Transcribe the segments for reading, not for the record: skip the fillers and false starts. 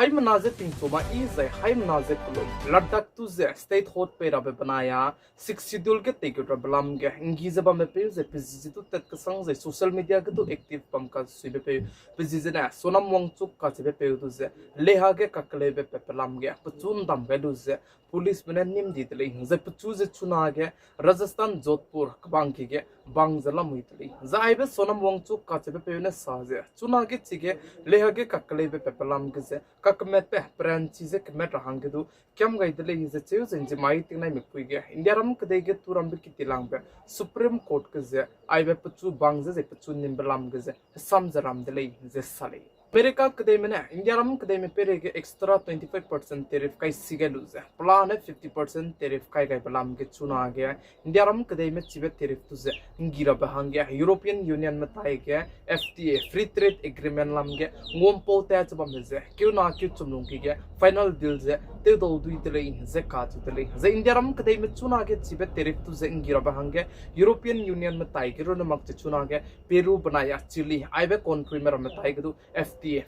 hai manaze ting chuma I zai hai manaze kulum laddak tu ze state hot pe rabe banaya 6 schedule ke te ke balam ge ingi zaba me pe ze pizzi tu tet ka sang ze social media ke tu active pam ka sibe pe pizzi na sonam wang chuk ka sibe pe tu ze leha ge kakle be pe balam ge pchun dam be du ze police mena nim di tele ze pchu ze chuna ge Rajasthan Jodhpur kabang ki ge bang zala muitli zai be sonam wang chuk ka sibe pe ne sa ze chuna ge chige leha ge kakle be pe balam ge ze kakmet pe pran chi ze kmet rahang ge du kyam gai dele ze cheu ze ji mai ting nai mikui ge india ram ke de ge turam be kitilang be supreme court ke ze ai be pchu bang ze pchu nim balam ge ze sam zaram dele ze sale America kede mena India ram kede me pere ge extra 25% tariff kai sigelu ze plan 50% tariff kai kai balam ge chuna ge India ram kede me chibe tariff tu ze ngira ba hang ge European Union me tai ge FTA free trade agreement lam ge ngom po ta chba me ze kyu na kyu chumlung ki ge final deal ze te do dui tele in ze ka chu tele ze India ram kede me chuna ge chibe tariff tu ze ngira ba hang ge European Union me tai ge ro na mak chuna ge Peru banaya Chile ai be country me ram me tai ge du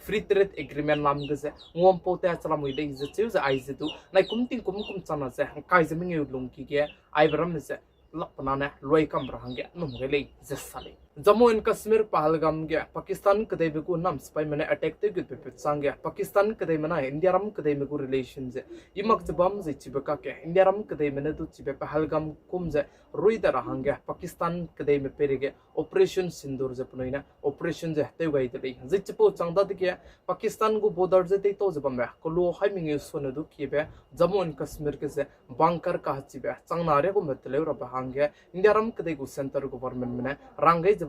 free trade agreement lam ge ze ngom po ta chla moi le ze chu ze ai ze tu nai kum ting kum chana ze kai ze ming lung ki ge ai bram ze lapna na loi kam ra hang ge num ge le ze sale Jammu and Kashmir Pahalgam ge Pakistan kadai be ku nam spy mane attack te gut pe sang ge Pakistan kadai mana India ram kadai me ku relations ze imak jabam ze chibaka ke India ram kadai mane tu chibe Pahalgam kum ze roi da rahang ge Pakistan kadai me pere ge operation sindur ze pnoina operation ze te gai de ze chipo changda de ge Pakistan gu border ze te to jabam ba ko lo hai ming so na du ki be Jammu and Kashmir ke ze bunker ka chibe changna re ko metle ra ba hang ge India ram kadai gu center government mane rangai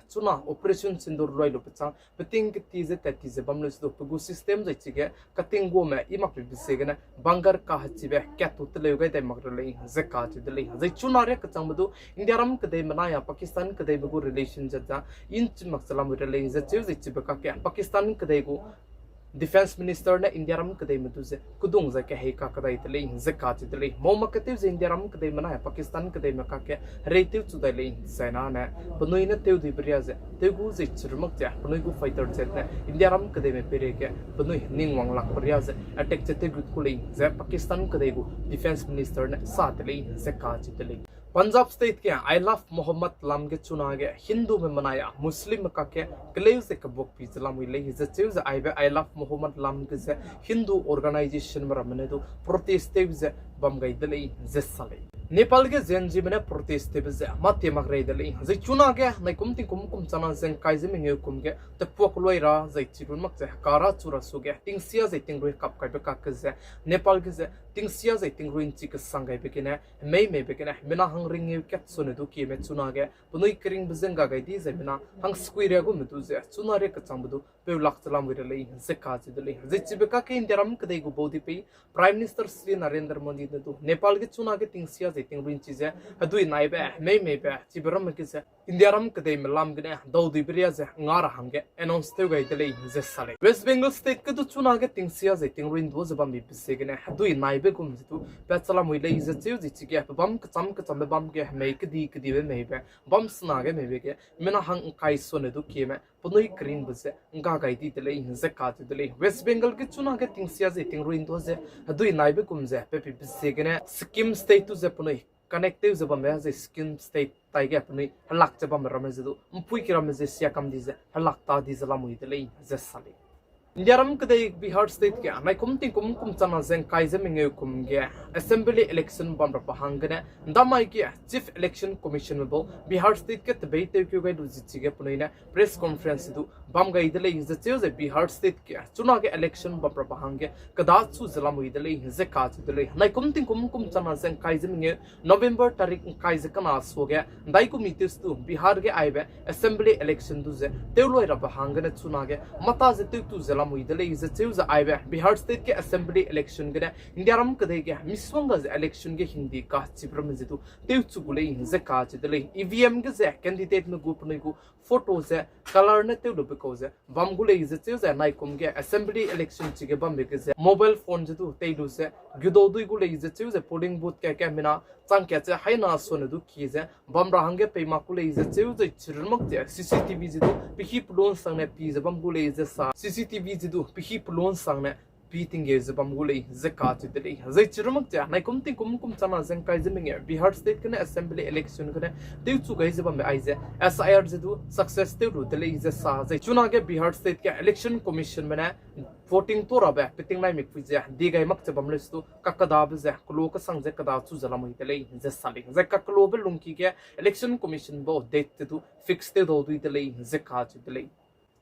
chuna operation sindur roi lo pechang peting ki ze tati ze bamlo sto pugu system ze chige kating go me imak bi segena bangar ka hachibe kyatu tele gai dai magrale ze ka chi dele ze chuna re ka changbu India ram ka dai mana ya Pakistan ka dai bu relation ja in chimak salam rele ze che chibe ka ke Pakistan ka dai go Defense Minister na India ram kadai metu ze kudung za ke he ka kadai tele ze ka chi tele moma katiu ze India ram kadai mana Pakistan kadai ma ka ke reitiu chu dai le sena na bunoi na teu di bria ze tegu ze churmak ja bunoi gu fighter jet na India ram kadai me pere ke bunoi ning wang lak bria ze attack che te gut ku le ze Pakistan kadai gu Defense Minister na sa tele ze ka chi tele Punjab state ke I love Muhammad lam ge chuna ge Hindu me manaya Muslim ka ke kleu se ka bok pi lam wi le ze cheu ze I love Muhammad lam ge ze Hindu organization me ramne do protest te ze bam gai dele ze sale Nepal ge zenji mena protest te ze mate mak rei dele ze chuna ge nai kum ting kum chana zen kai ze meng kum ge te pok loi ra ze chirun mak ze kara chura su ge ting sia ze ting roi kap kai be ka ke ze Nepal ge ze ting sia ze ting ruin chi ke sangai be ke ne mei be ke ne mena hang ring yu ket sone du ki me chuna ge bunoi kring bzen ga gai di ze mena hang skui re go me du ze chuna re ka chang bu pe lak chalam wi le ze ka ji dele ze chi be ka ke indiaram ke dei go bodi pe Prime Minister Sri Narendra Modi ne du Nepal ge chuna ge ting sia ze ting ruin chi ze adui nai be mei be chi bram ke ze indiaram ke dei me lam ge ne daudi bria ze ngar hang ge announce te gai dele ze sale West Bengal state ke du chuna ge ting sia ze ting ruin do ze bam bi se ge ne adui nai be gum ze tu pe chalam wi le ze chi chi ge bam ka cham bam ge me ke di be me be bam sna ge me be ge mena hang kai so ne du ki me punoi green buse nga gai di tele ze ka ti tele West Bengal ke chuna ge ting sia ze ting ruin do ze adui nai be kum ze pe pi se ge ne Sikkim state tu ze punoi connective ze bam ze Sikkim state tai ge punoi halak ze bam ram ze du mpui ki ram ze sia kam di ze halak ta di ze la mui tele ze sale India ram kadai Bihar state ke nai kum chana zen kai ze meng kum ge assembly election bam ra hang ne damai ke chief election commission bo Bihar state ke tbei te kyu gai du ji ge punoi na press conference du bam gai dele ze cheu ze Bihar state ke chuna ge election bam ra hang ge kada chu zala moi dele ze ka chu dele nai kum chana zen kai ze meng November tarik kai ze kana so ge dai ku mitis tu Bihar ge aibe assembly election du ze teuloi ra hang ne chuna ge mata ze tu zala muidale is a choose aibe Bihar state ke assembly election gane India ram kadai ke miswanga election ge hindi ka chipram jitu teu chugule hinze ka chidale EVM ge ze candidate me group ne gu photo ze color ne teu lobe ko ze bam gule is a choose nai kum ge assembly election chige bam ge ze mobile phone jitu teidu se gyudo dui gule is a choose polling booth ke mina chang ke che haina so ne du ki ze bam ra hange pe ma kule is a choose chirmak je CCTV jitu pihi plon sang ne pi ze bam gule is a CCTV jitu pihi plon sang ne beating ye zabam gulei zeka chidei zai chirumak ja nai kumting kum chana zeng kai zeming Bihar state kana assembly election kana teu chu gai zabam aize SIR zedu success teu ru dele is sa zai chuna ge Bihar state ke election commission mana voting to rabe piting nai mik puje di gai mak chabam lestu kakada bze kulo ka sang je kada chu zalam hi dele je sali zai kaklo be lungki ke election commission bo date tu fix te do du dele zeka chidei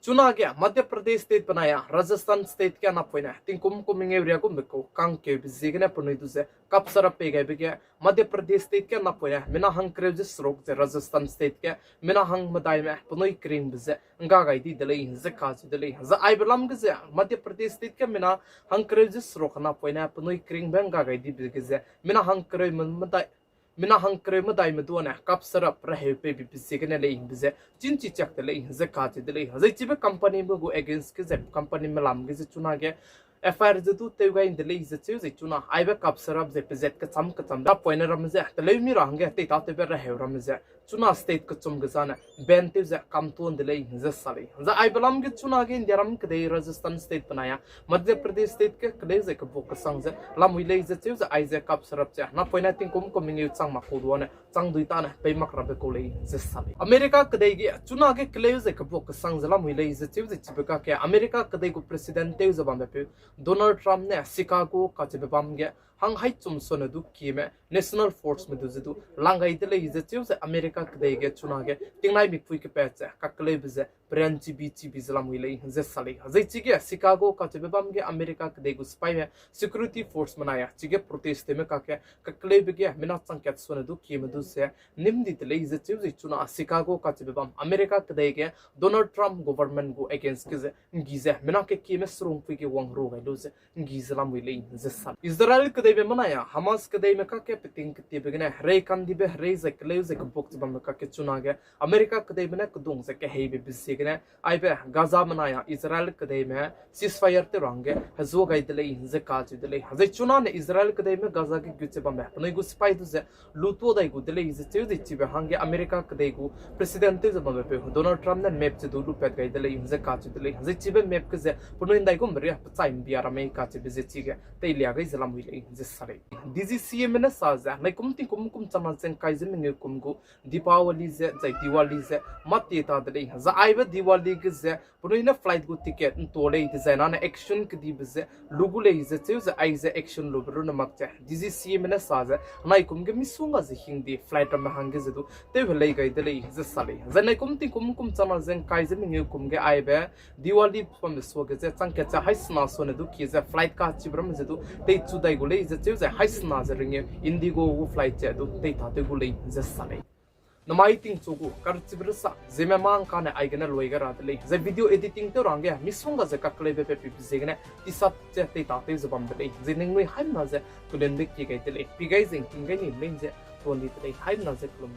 चुना गया Madhya Pradesh state बनाया Rajasthan state क्या ना पोइना तिंकुम कुमिंग area को Beko Kong के बिजिगने Punai दुसे cup सरप पे गए बिगे मध्य प्रदेश स्टेट क्या ना पोइना मिना हंग क्रेज स्रोक जे राजस्थान स्टेट क्या मिना हंग मदाई में पुनई क्रीम बिजे अंगा गाई दी दले जे काज दले ज आई बलम गजे मध्य प्रदेश स्टेट क्या मिना हंग क्रेज स्रोक ना पोइना पुनई क्रीम बेंगा गाई दी बिगे जे मिना हंग क्रे मदाई मिना हंकरे मदाई मदुना कप सरप रहे पे भी बिसिगने ले बिजे चिंची चक ले जे काज दले हजै चिबे कंपनी मगु अगेंस्ट के जे कंपनी मलाम के जे चुना के FIR zetu teuga in delay ze chu ze chuna aibe kap sarap ze pz ka cham da poiner ram ze tele mi rang ge te ta te ber he ram ze chuna state ka chum gazana ben te ze kam ton delay ze sali za ai balam ge chuna ge indiaram ke de Rajasthan state banaya madhya pradesh state ke kle ze ka bok sang ze lam wi le ze chu ze ai ze kap sarap che na poina ting kum coming yu chang ma ko do ne chang dui ta na pe mak ra be ko le ze sali america ke de ge chuna ge kle ze ka bok sang ze lam wi le ze chu ze chibka ke america ke de ko president te ze bam be Donald Trump ne Chicago ka chebam ge hang hai chum son du ki me national force me du zu langai de le ze chu ze america ke de ge chuna ge tingnai bi pui ke pe che ka kle bi ze branch bi zlam wi le ze sali zai chi ge Chicago ka chebam ge america ke de gu spy me security force manaya chi ge protest me ka kle bi ge mina chang ket son du ki me du se nim di de le ze chu ze chuna Chicago ka chebam america ke de ge Donald Trump government go against ke ze ngize mina ke ki me srung pui ke wang ro ga luze ngizlam wi le ze sali Israel ke de manaya Hamas ke de me ka ke piting ke te begene re kan di be re ze kle ze ke bok bam ka ke chuna ge america ke de me ke dung ze ke hei be bisi ge ai be Gaza manaya Israel ke de me ceasefire te range hazo ga de le ze ka ji de le ze chuna ne Israel ke de me Gaza ke gyche bam be no gu spy du ze luto dai gu de le ze che chi be hange america ke de gu president te ze bam be Donald Trump ne map che du lu pet ga de le ze ka ji de le ze chi be map ke ze puno indai gu mri pa chai biara me ka che be ze chi ge te lia ga izlam wi le ze sare DGCM ne sa za nai kum chama chen kai ze ming kum gu Deepawali ze zai Diwali ze mati ta de za ai be Diwali ge ze puno ina flight gu ticket to le de na action ke di be ze lugu le ze che ze ai ze action lu bru na mak che DGCM ne sa za nai kum ge misunga ze hindi flight ma hang ge ze du te le ga de le ze sale za nai kum chama chen kai ze ming kum ge ai be Diwali pom so ge ze chang ke cha hai sna so ne du ki ze flight ka chi bram ze du te chu dai gu le ze che ze hai sna ze ring indigo gu flight che du te ta te gu le ze sale namai ting chugu kar chibrsa Zememankanews aigena loiga ra le ze video editing te range misunga ze kakle be pe zegne ti sat che te ta te zbam de ze ning noi haim na ze kulen de ki ga te le pi ga zing king ga ni leng ze to ni te haim na ze klum